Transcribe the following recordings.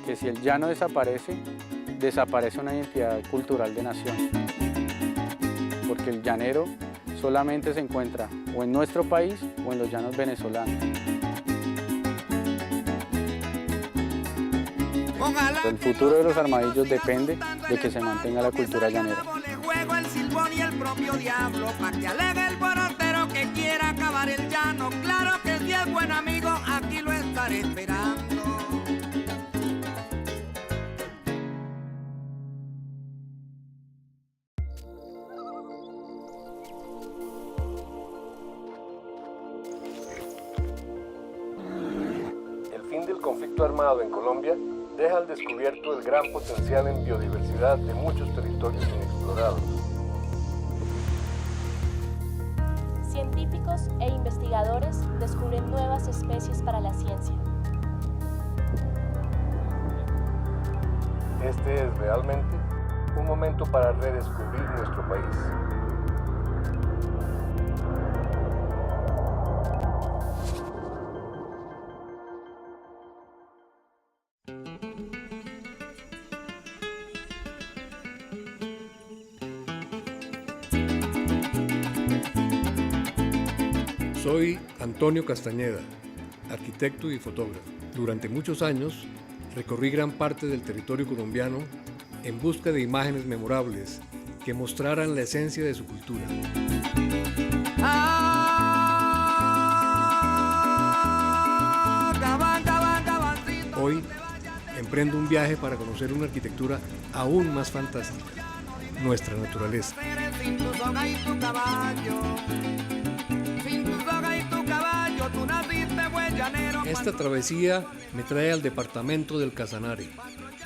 que si el llano desaparece, desaparece una identidad cultural de nación. Porque el llanero solamente se encuentra o en nuestro país o en los llanos venezolanos. El futuro de los armadillos depende de que se mantenga la cultura llanera. El silbón y el propio diablo, pa' que alegue el porotero que quiera acabar el llano. Claro que si es buen amigo, aquí lo estaré esperando. El fin del conflicto armado en Colombia deja al descubierto el gran potencial en biodiversidad de muchos territorios inexplorados. Científicos e investigadores descubren nuevas especies para la ciencia. Este es realmente un momento para redescubrir nuestro país. Soy Antonio Castañeda, arquitecto y fotógrafo. Durante muchos años recorrí gran parte del territorio colombiano en busca de imágenes memorables que mostraran la esencia de su cultura. Hoy emprendo un viaje para conocer una arquitectura aún más fantástica, nuestra naturaleza. Esta travesía me trae al departamento del Casanare.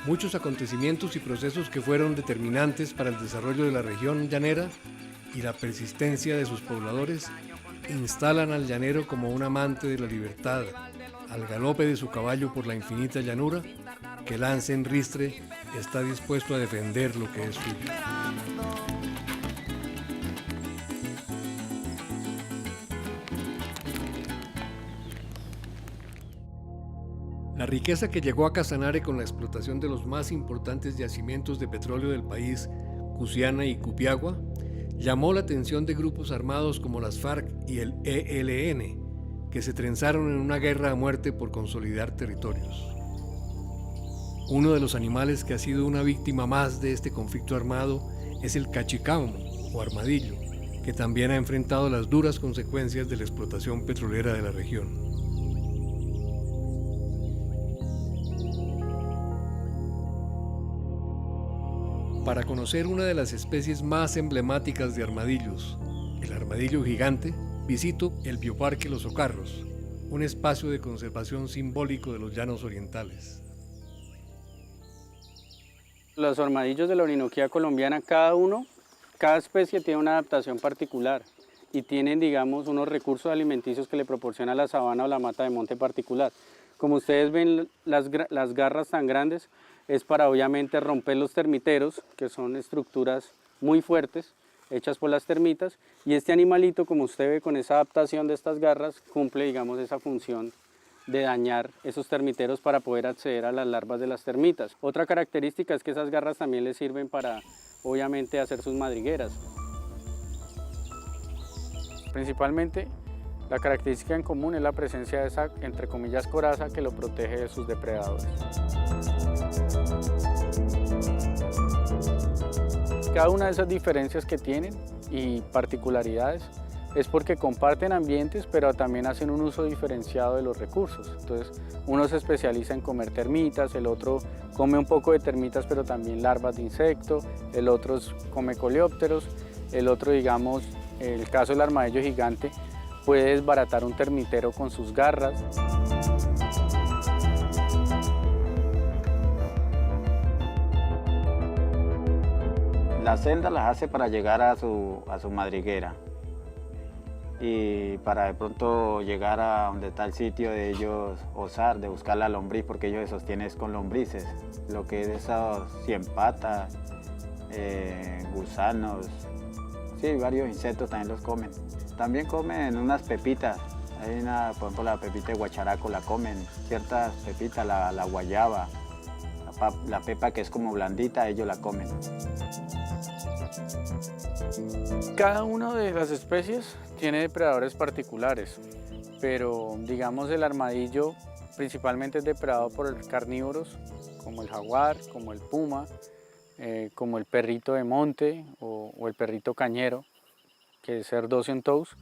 Muchos acontecimientos y procesos que fueron determinantes para el desarrollo de la región llanera y la persistencia de sus pobladores instalan al llanero como un amante de la libertad, al galope de su caballo por la infinita llanura, que lanza en ristre está dispuesto a defender lo que es suyo. La riqueza que llegó a Casanare con la explotación de los más importantes yacimientos de petróleo del país, Cusiana y Cupiagua, llamó la atención de grupos armados como las FARC y el ELN, que se trenzaron en una guerra a muerte por consolidar territorios. Uno de los animales que ha sido una víctima más de este conflicto armado es el cachicamo o armadillo, que también ha enfrentado las duras consecuencias de la explotación petrolera de la región. Para conocer una de las especies más emblemáticas de armadillos, el armadillo gigante, visito el Bioparque Los Ocarros, un espacio de conservación simbólico de los llanos orientales. Los armadillos de la Orinoquía colombiana, cada especie tiene una adaptación particular y tienen, digamos, unos recursos alimenticios que le proporciona la sabana o la mata de monte particular. Como ustedes ven, las garras tan grandes es para obviamente romper los termiteros, que son estructuras muy fuertes, hechas por las termitas, y este animalito, como usted ve con esa adaptación de estas garras, cumple, digamos, esa función de dañar esos termiteros para poder acceder a las larvas de las termitas. Otra característica es que esas garras también les sirven para, obviamente, hacer sus madrigueras. Principalmente, la característica en común es la presencia de esa, entre comillas, coraza que lo protege de sus depredadores. Cada una de esas diferencias que tienen y particularidades es porque comparten ambientes, pero también hacen un uso diferenciado de los recursos. Entonces, uno se especializa en comer termitas, el otro come un poco de termitas, pero también larvas de insecto, el otro come coleópteros, el otro, digamos, el caso del armadillo gigante, puede desbaratar un termitero con sus garras. Las celdas las hace para llegar a su madriguera y para de pronto llegar a donde está el sitio de ellos osar, de buscar la lombriz, porque ellos se sostienen con lombrices, lo que es esos 100 patas, gusanos, sí, varios insectos también los comen. También comen unas pepitas, hay una, por ejemplo la pepita de guacharaco la comen, ciertas pepitas, la guayaba, la pepa que es como blandita, ellos la comen. Cada una de las especies tiene depredadores particulares, pero digamos el armadillo principalmente es depredado por carnívoros como el jaguar, como el puma, como el perrito de monte o el perrito cañero, que es Cerdocyon tous,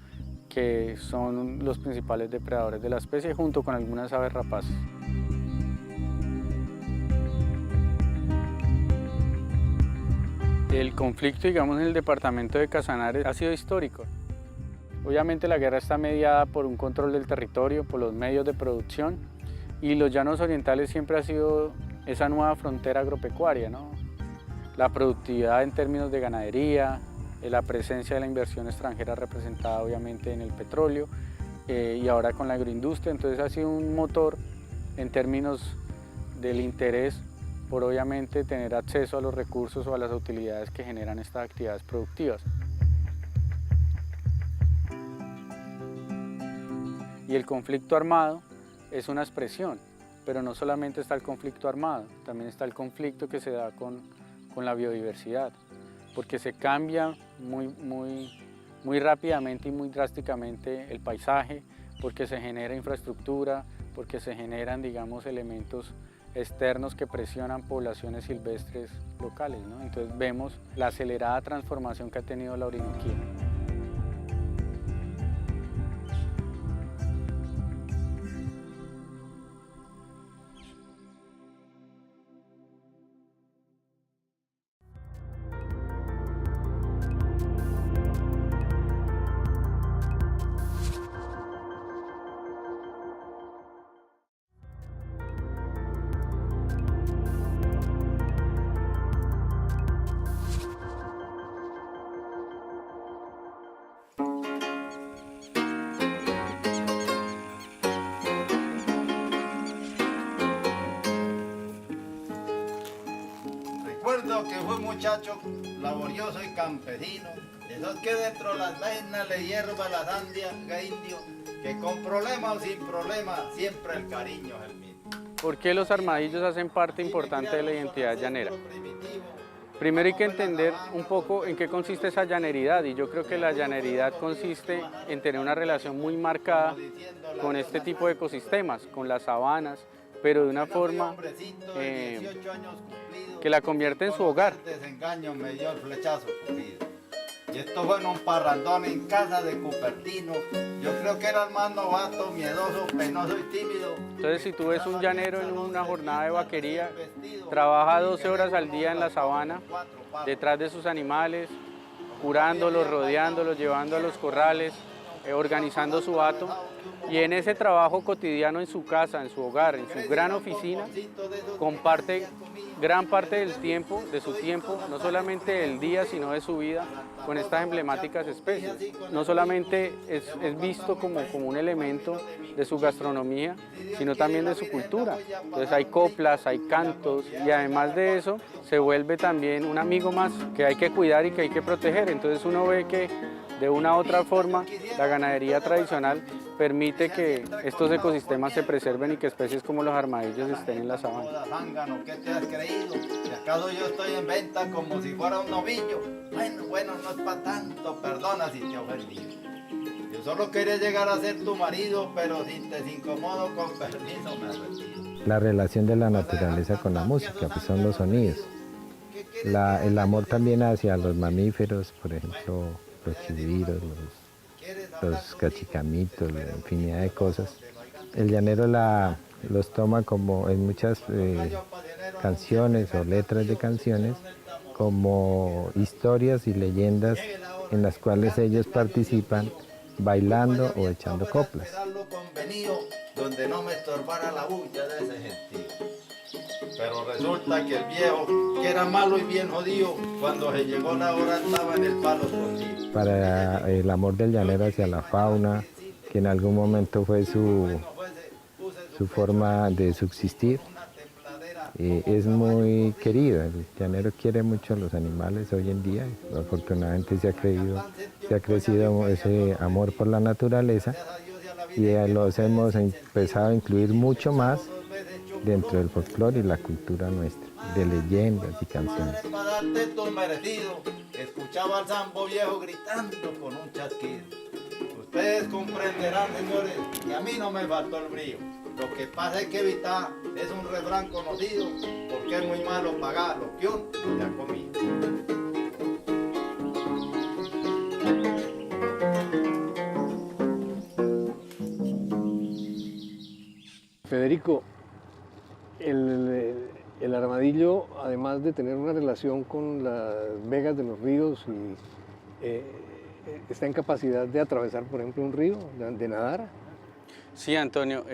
que son los principales depredadores de la especie junto con algunas aves rapaces. El conflicto, digamos, en el departamento de Casanare ha sido histórico. Obviamente la guerra está mediada por un control del territorio, por los medios de producción, y los llanos orientales siempre ha sido esa nueva frontera agropecuaria, ¿no? La productividad en términos de ganadería, la presencia de la inversión extranjera representada obviamente en el petróleo y ahora con la agroindustria, entonces ha sido un motor en términos del interés por obviamente tener acceso a los recursos o a las utilidades que generan estas actividades productivas. Y el conflicto armado es una expresión, pero no solamente está el conflicto armado, también está el conflicto que se da con la biodiversidad, porque se cambia muy rápidamente y muy drásticamente el paisaje, porque se genera infraestructura, porque se generan, digamos, elementos externos que presionan poblaciones silvestres locales, ¿no? Entonces vemos la acelerada transformación que ha tenido la Orinoquía. Recuerdo que fue un muchacho laborioso y campesino, de esos que dentro de las vainas le hierva la sandia, indio, que con problema o sin problema siempre el cariño es el mismo. ¿Por qué los armadillos hacen parte importante de la identidad llanera? Primero hay que entender un poco en qué consiste esa llaneridad, y yo creo que la llaneridad consiste en tener una relación muy marcada con este tipo de ecosistemas, con las sabanas, pero de una forma que la convierte en su hogar. Desengaño me dio el flechazo cogido. Y esto fue en un parrandón en casa de Cupertino. Yo creo que era el más novato, miedoso, penoso y tímido. Entonces, si tú ves un llanero en una jornada de vaquería, trabaja 12 horas al día en la sabana, detrás de sus animales, curándolos, rodeándolos, llevando a los corrales, organizando su hato. Y en ese trabajo cotidiano en su casa, en su hogar, en su gran oficina, comparte gran parte del tiempo, de su tiempo, no solamente del día, sino de su vida, con estas emblemáticas especies. No solamente es visto como un elemento de su gastronomía, sino también de su cultura. Entonces hay coplas, hay cantos, y además de eso, se vuelve también un amigo más que hay que cuidar y que hay que proteger. Entonces uno ve que de una u otra forma la ganadería tradicional permite que estos ecosistemas se preserven y que especies como los armadillos estén en la sabana. ¿Qué te has creído? ¿Si acaso yo estoy en venta como si fuera un novillo? Bueno, no es para tanto, perdona si te he ofendido. Yo solo quería llegar a ser tu marido, pero si te incomodo, con permiso me retiro. La relación de la naturaleza con la música, pues son los sonidos. El amor también hacia los mamíferos, por ejemplo, los chigüiros, los cachicamitos, la infinidad de cosas. El llanero los toma como en muchas canciones o letras de canciones, como historias y leyendas en las cuales ellos participan bailando o echando coplas. Donde no me estorbara la bulla de ese gentío. Pero resulta que el viejo, que era malo y bien jodido, cuando se llegó la hora estaba en el palo escondido. Para el amor del llanero hacia la fauna, que en algún momento fue su forma de subsistir, es muy querido. El llanero quiere mucho a los animales hoy en día. Afortunadamente se ha crecido ese amor por la naturaleza y los hemos empezado a incluir mucho más dentro del folclore y la cultura nuestra, de leyendas y canciones. Para darte tus merecidos, escuchaba al Sambo Viejo gritando con un chasquido. Ustedes comprenderán, señores, que a mí no me faltó el brío. Lo que pasa es que evitar es un refrán conocido, porque es muy malo pagar lo que uno ya ha comido. Federico, el armadillo, además de tener una relación con las vegas de los ríos, está en capacidad de atravesar, por ejemplo, un río, de nadar. Sí, Antonio,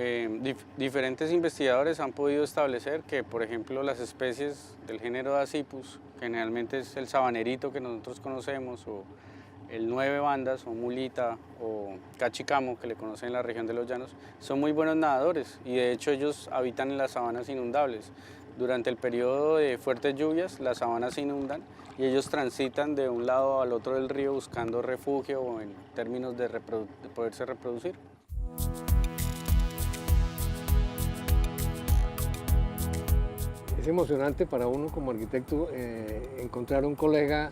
diferentes investigadores han podido establecer que, por ejemplo, las especies del género Dasypus, que generalmente es el sabanerito que nosotros conocemos, o el 9 bandas, o mulita, o cachicamo, que le conocen en la región de los llanos, son muy buenos nadadores y de hecho ellos habitan en las sabanas inundables. Durante el periodo de fuertes lluvias, las sabanas se inundan y ellos transitan de un lado al otro del río buscando refugio o en términos de poderse reproducir. Es emocionante para uno como arquitecto encontrar un colega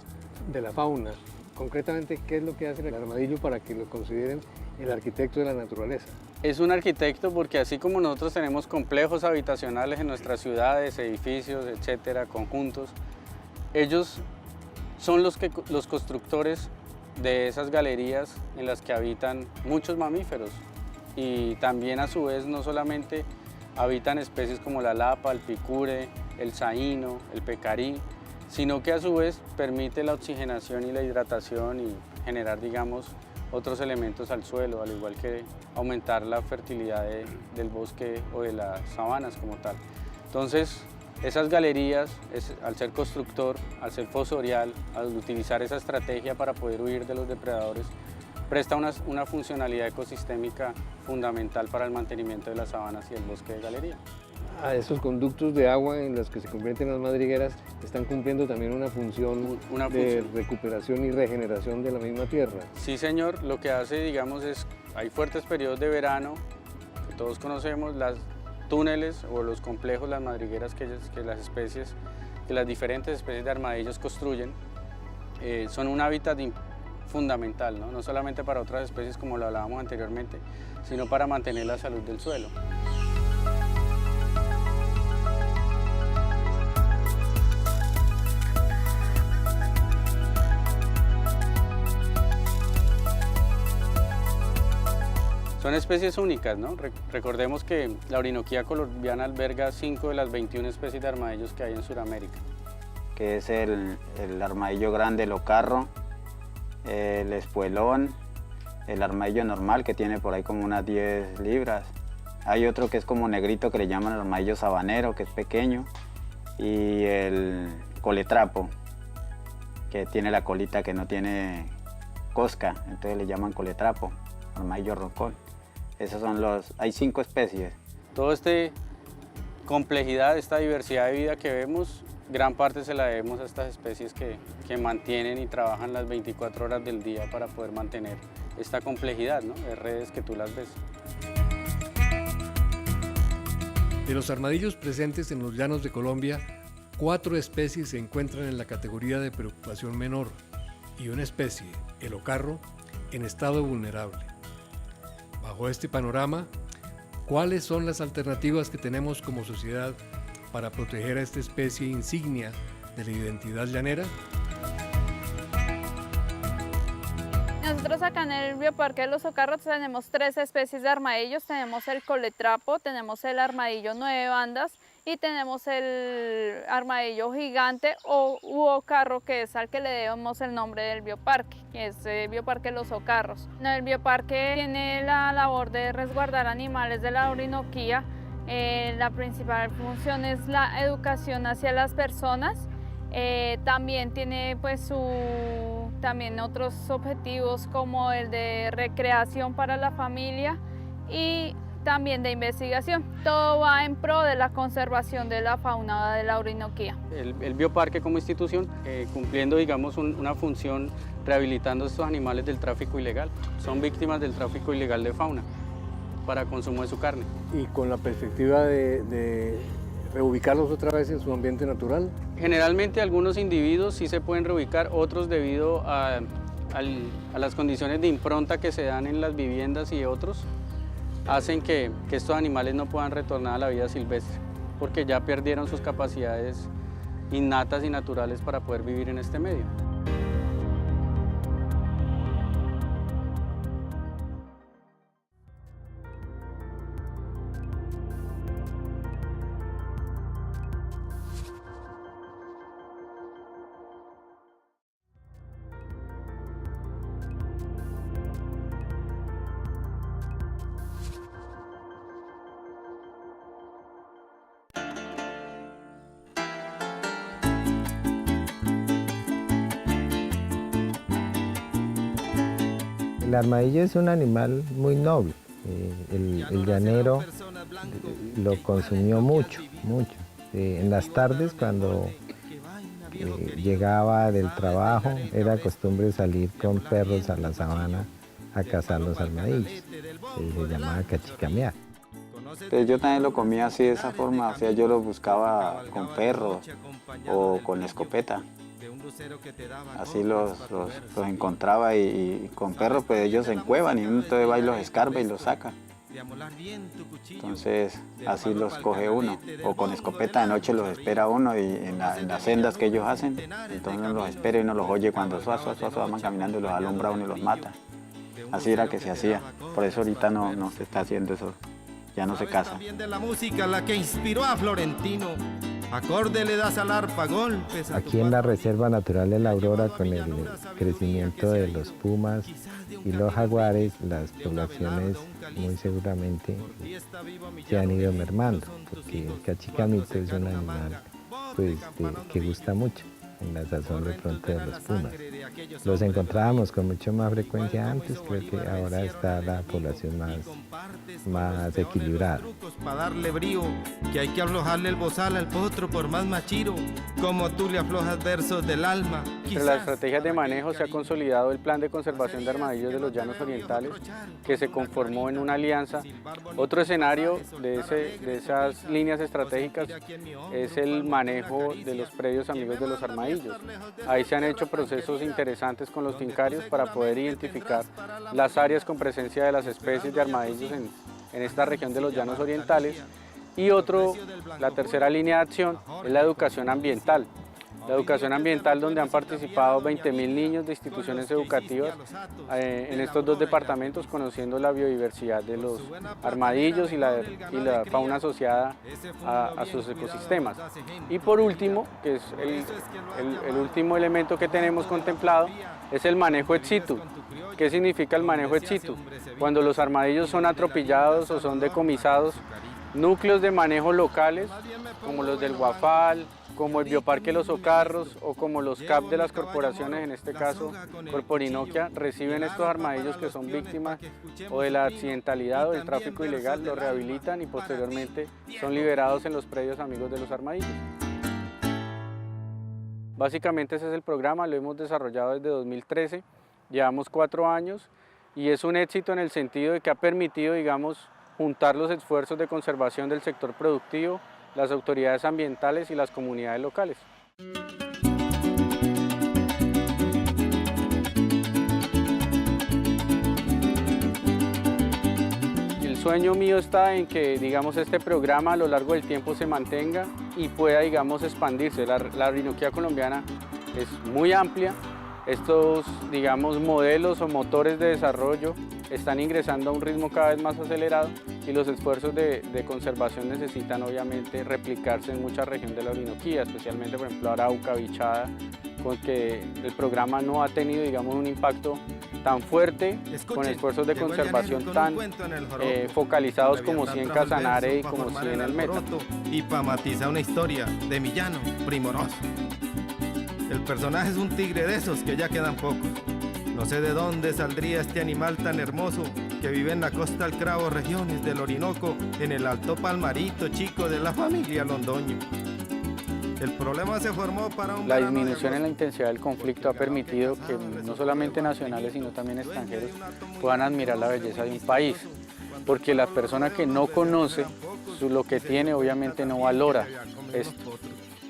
de la fauna. Concretamente, ¿qué es lo que hace el armadillo para que lo consideren el arquitecto de la naturaleza? Es un arquitecto porque así como nosotros tenemos complejos habitacionales en nuestras ciudades, edificios, etcétera, conjuntos, ellos son los constructores de esas galerías en las que habitan muchos mamíferos y también a su vez no solamente habitan especies como la lapa, el picure, el saíno, el pecarí, sino que a su vez permite la oxigenación y la hidratación y generar, digamos, otros elementos al suelo, al igual que aumentar la fertilidad del bosque o de las sabanas como tal. Entonces, esas galerías, al ser constructor, al ser fosorial, al utilizar esa estrategia para poder huir de los depredadores, presta una funcionalidad ecosistémica fundamental para el mantenimiento de las sabanas y el bosque de galería. A esos conductos de agua en los que se convierten las madrigueras están cumpliendo también una función de recuperación y regeneración de la misma tierra. Sí, señor, lo que hace, digamos, hay fuertes periodos de verano, que todos conocemos, los túneles o los complejos, las madrigueras que las diferentes especies de armadillos construyen, son un hábitat fundamental, ¿no? No solamente para otras especies como lo hablábamos anteriormente, sino para mantener la salud del suelo. Son especies únicas, ¿no? Recordemos que la Orinoquía colombiana alberga 5 de las 21 especies de armadillos que hay en Sudamérica. Que es el armadillo grande, el ocarro, el espuelón, el armadillo normal que tiene por ahí como unas 10 libras. Hay otro que es como negrito que le llaman armadillo sabanero, que es pequeño, y el coletrapo, que tiene la colita que no tiene cosca, entonces le llaman coletrapo, armadillo rocón. Esos son hay 5 especies. Toda esta complejidad, esta diversidad de vida que vemos, gran parte se la debemos a estas especies que mantienen y trabajan las 24 horas del día para poder mantener esta complejidad, ¿no? De redes que tú las ves. De los armadillos presentes en los llanos de Colombia, 4 especies se encuentran en la categoría de preocupación menor y una especie, el ocarro, en estado vulnerable. Bajo este panorama, ¿cuáles son las alternativas que tenemos como sociedad para proteger a esta especie insignia de la identidad llanera? Nosotros acá en el Bioparque de los Ocarros tenemos 3 especies de armadillos. Tenemos el coletrapo, tenemos el armadillo 9 bandas y tenemos el armadillo gigante u ocarro, que es al que le debemos el nombre del bioparque, que es el Bioparque de los Ocarros. El bioparque tiene la labor de resguardar animales de la Orinoquía. La principal función es la educación hacia las personas. También tiene pues también otros objetivos como el de recreación para la familia y también de investigación. Todo va en pro de la conservación de la fauna de la Orinoquía. El bioparque como institución cumpliendo, digamos, una función rehabilitando estos animales del tráfico ilegal. Son víctimas del tráfico ilegal de fauna. para consumo de su carne. Y con la perspectiva de reubicarlos otra vez en su ambiente natural. Generalmente algunos individuos sí se pueden reubicar, otros debido a las condiciones de impronta que se dan en las viviendas y otros, hacen que estos animales no puedan retornar a la vida silvestre, porque ya perdieron sus capacidades innatas y naturales para poder vivir en este medio. El armadillo es un animal muy noble. El llanero lo consumió mucho. En las tardes, cuando llegaba del trabajo, era costumbre salir con perros a la sabana a cazar los armadillos. Se llamaba cachicamear. Entonces yo también lo comía así, de esa forma, o sea, yo lo buscaba con perros o con escopeta. Así los encontraba y con perros pues ellos se encuevan y uno entonces va y los escarba y los saca. Entonces así los coge uno, o con escopeta de noche los espera uno y en las sendas que ellos hacen, entonces uno los espera y uno los oye cuando van caminando y los alumbra uno y los mata. Así era que se hacía, por eso ahorita no se está haciendo eso, ya no se caza. De la música la que inspiró a Florentino. Acorde le das al arpa, golpes. Aquí en la Reserva Natural de la Aurora, con el crecimiento de los pumas y los jaguares, las poblaciones muy seguramente se han ido mermando, porque el cachicamito es un animal pues, que gusta mucho en la sazón de pronto de los pumas. Los encontrábamos con mucho más frecuencia antes, creo que ahora está la población más equilibrada. Para darle brío, que hay que aflojarle el bozal al potro por más machiro, como tú le aflojas versos del alma. Entre las estrategias de manejo se ha consolidado el Plan de Conservación de Armadillos de los Llanos Orientales, que se conformó en una alianza. Otro escenario de esas líneas estratégicas es el manejo de los predios amigos de los armadillos. Ahí se han hecho procesos interesantes con los fincarios para poder identificar las áreas con presencia de las especies de armadillos en esta región de los Llanos Orientales. Y la tercera línea de acción es la educación ambiental. La educación ambiental, donde han participado 20.000 niños de instituciones educativas en estos dos departamentos, conociendo la biodiversidad de los armadillos y la fauna asociada a sus ecosistemas. Y por último, que es el último elemento que tenemos contemplado, es el manejo ex situ. ¿Qué significa el manejo ex situ? Cuando los armadillos son atropellados o son decomisados, núcleos de manejo locales, como los del Guafal, como el Bioparque Los Ocarros o como los CAP de las corporaciones, en este caso Corporinoquia, reciben estos armadillos que son víctimas o de la accidentalidad o del tráfico ilegal, los rehabilitan y posteriormente son liberados en los predios amigos de los armadillos. Básicamente ese es el programa, lo hemos desarrollado desde 2013, llevamos 4 años y es un éxito en el sentido de que ha permitido, digamos, juntar los esfuerzos de conservación del sector productivo, las autoridades ambientales y las comunidades locales. El sueño mío está en que, digamos, este programa a lo largo del tiempo se mantenga y pueda, digamos, expandirse. La orinoquía colombiana es muy amplia. Estos, digamos, modelos o motores de desarrollo están ingresando a un ritmo cada vez más acelerado y los esfuerzos de conservación necesitan obviamente replicarse en muchas regiones de la Orinoquía, especialmente por ejemplo Arauca, Bichada, con que el programa no ha tenido, digamos, un impacto tan fuerte, con esfuerzos de conservación tan focalizados como sí en Casanare y como sí en el Meta. Y para matizar una historia de mi llano primoroso. El personaje es un tigre de esos que ya quedan pocos. No sé de dónde saldría este animal tan hermoso que vive en la costa del Cravo, regiones del Orinoco, en el Alto Palmarito chico de la familia Londoño. El problema se formó para un... La disminución en la intensidad del conflicto ha permitido que no solamente nacionales sino también extranjeros puedan admirar la belleza de un país. porque la persona que no conoce lo que tiene obviamente no valora esto.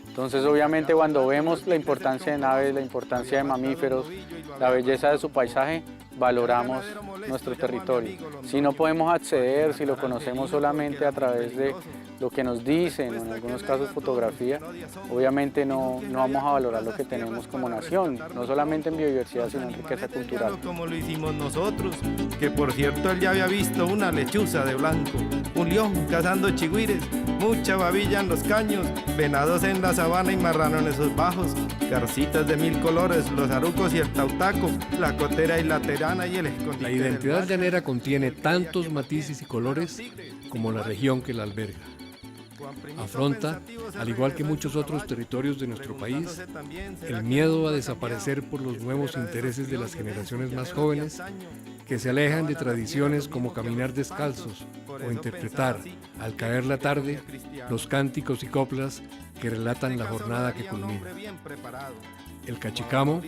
Entonces obviamente cuando vemos la importancia de naves, la importancia de mamíferos, la belleza de su paisaje, valoramos nuestro territorio. Si no podemos acceder, si lo conocemos solamente a través de lo que nos dicen, o en algunos casos fotografía, obviamente no vamos a valorar lo que tenemos como nación, no solamente en biodiversidad, sino en riqueza cultural. Como lo hicimos nosotros, que por cierto él ya había visto una lechuza de blanco, un león cazando chigüires, mucha babilla en los caños, venados en la sabana y marrano en esos bajos, garcitas de 1000 colores, los arucos y el tautaco, la cotera y la terana y el escondite. La identidad llanera contiene tantos matices y colores como la región que la alberga. Afronta, al igual que muchos otros territorios de nuestro país, el miedo a desaparecer por los nuevos intereses de las generaciones más jóvenes que se alejan de tradiciones como caminar descalzos o interpretar, al caer la tarde, los cánticos y coplas que relatan la jornada que culmina. El cachicamo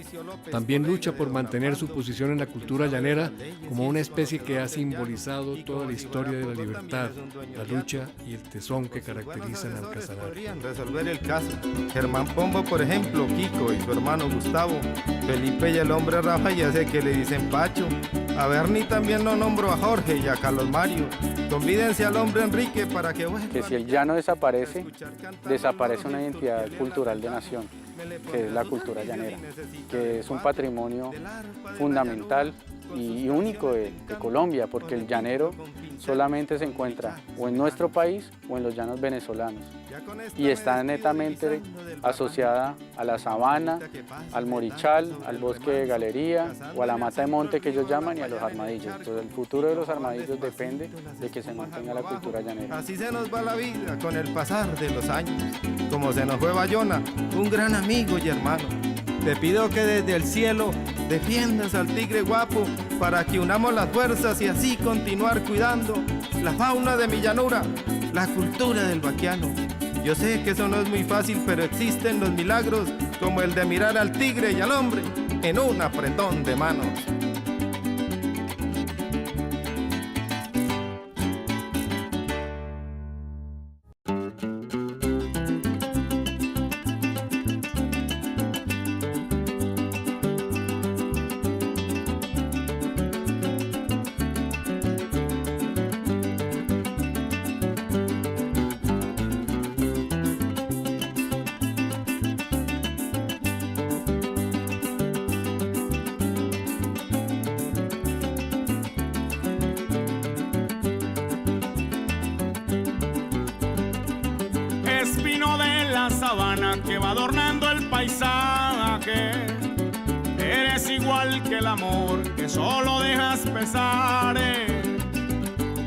también lucha por mantener su posición en la cultura llanera como una especie que ha simbolizado toda la historia de la libertad, la lucha y el tesón que caracterizan al Casanare. Podrían resolver el caso. Germán Pombo, por ejemplo, Kiko y su hermano Gustavo, Felipe y el hombre Rafa, ya sé que le dicen Pacho. A Bernie también lo nombro a Jorge y a Carlos Mario. Convídense al hombre Enrique para que vuelva. Que si el llano desaparece, desaparece una identidad cultural de nación, que es la cultura llanera, que es un patrimonio fundamental y único de Colombia, porque el llanero solamente se encuentra o en nuestro país o en los llanos venezolanos y está netamente asociada a la sabana, al morichal, al bosque de galería o a la mata de monte que ellos llaman y a los armadillos. Entonces el futuro de los armadillos depende de que se mantenga la cultura llanera. Así se nos va la vida con el pasar de los años, como se nos fue Bayona, un gran amigo y hermano. Te pido que desde el cielo defiendas al tigre guapo para que unamos las fuerzas y así continuar cuidando la fauna de mi llanura, la cultura del vaquiano. Yo sé que eso no es muy fácil, pero existen los milagros como el de mirar al tigre y al hombre en un apretón de manos. Espino de la sabana que va adornando el paisaje. Eres igual que el amor que solo dejas pesares.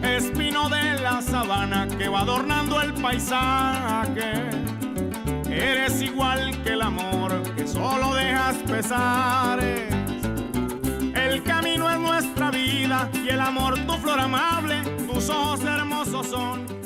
Espino de la sabana que va adornando el paisaje. Eres igual que el amor que solo dejas pesares. El camino es nuestra vida y el amor tu flor amable, tus ojos hermosos son.